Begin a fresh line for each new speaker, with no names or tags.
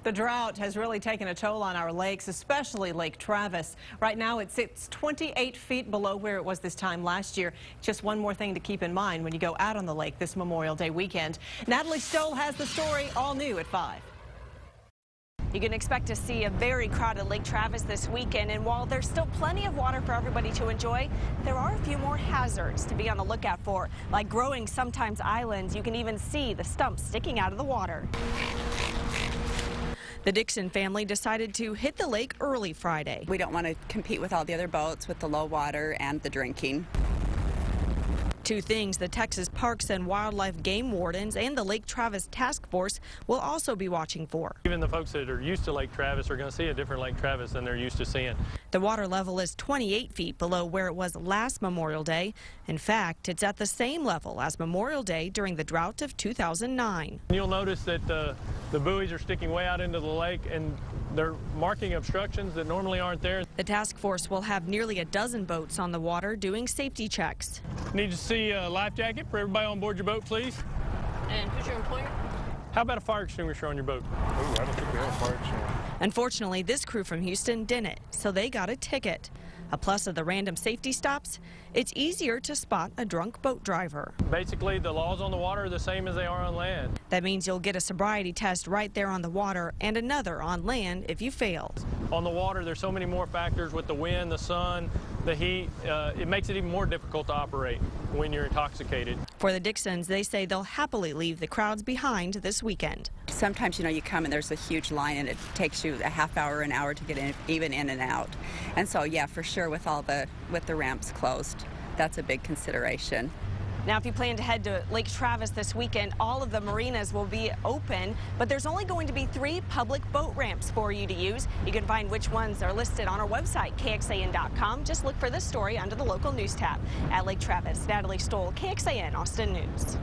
The drought has really taken a toll on our lakes, especially Lake Travis. Right now it sits 28 feet below where it was this time last year. Just one more thing to keep in mind when you go out on the lake this Memorial Day weekend. Natalie Stoll has the story, all new at 5.
You can expect to see a very crowded Lake Travis this weekend, and while there's still plenty of water for everybody to enjoy, there are a few more hazards to be on the lookout for, like growing sometimes islands. You can even see the stumps sticking out of the water. The Dixon family decided to hit the lake early Friday.
We don't want to compete with all the other boats with the low water and the drinking.
Two things the Texas Parks and Wildlife Game Wardens and the Lake Travis Task Force will also be watching for.
Even the folks that are used to Lake Travis are going to see a different Lake Travis than they're used to seeing.
The water level is 28 feet below where it was last Memorial Day. In fact, it's at the same level as Memorial Day during the drought of 2009.
You'll notice that the buoys are sticking way out into the lake, and they're marking obstructions that normally aren't there.
The task force will have nearly a dozen boats on the water doing safety checks.
Need to see a life jacket for everybody on board your boat, please.
And who's your employer?
How about a fire extinguisher on your boat?
Oh, I don't think we have a fire extinguisher.
Unfortunately, this crew from Houston didn't, so they got a ticket. A plus of the random safety stops, it's easier to spot a drunk boat driver.
Basically, the laws on the water are the same as they are on land.
That means you'll get a sobriety test right there on the water and another on land if you failed.
On the water, there's so many more factors with the wind, the sun, the heat. It makes it even more difficult to operate when you're intoxicated.
For the Dixons, they say they'll happily leave the crowds behind this weekend.
Sometimes, you come and there's a huge line and it takes you a half hour, an hour to get even in and out. And so, yeah, for sure, with the ramps closed, that's a big consideration.
Now, if you plan to head to Lake Travis this weekend, all of the marinas will be open, but there's only going to be 3 public boat ramps for you to use. You can find which ones are listed on our website, KXAN.com. Just look for this story under the local news tab. At Lake Travis, Natalie Stoll, KXAN Austin News.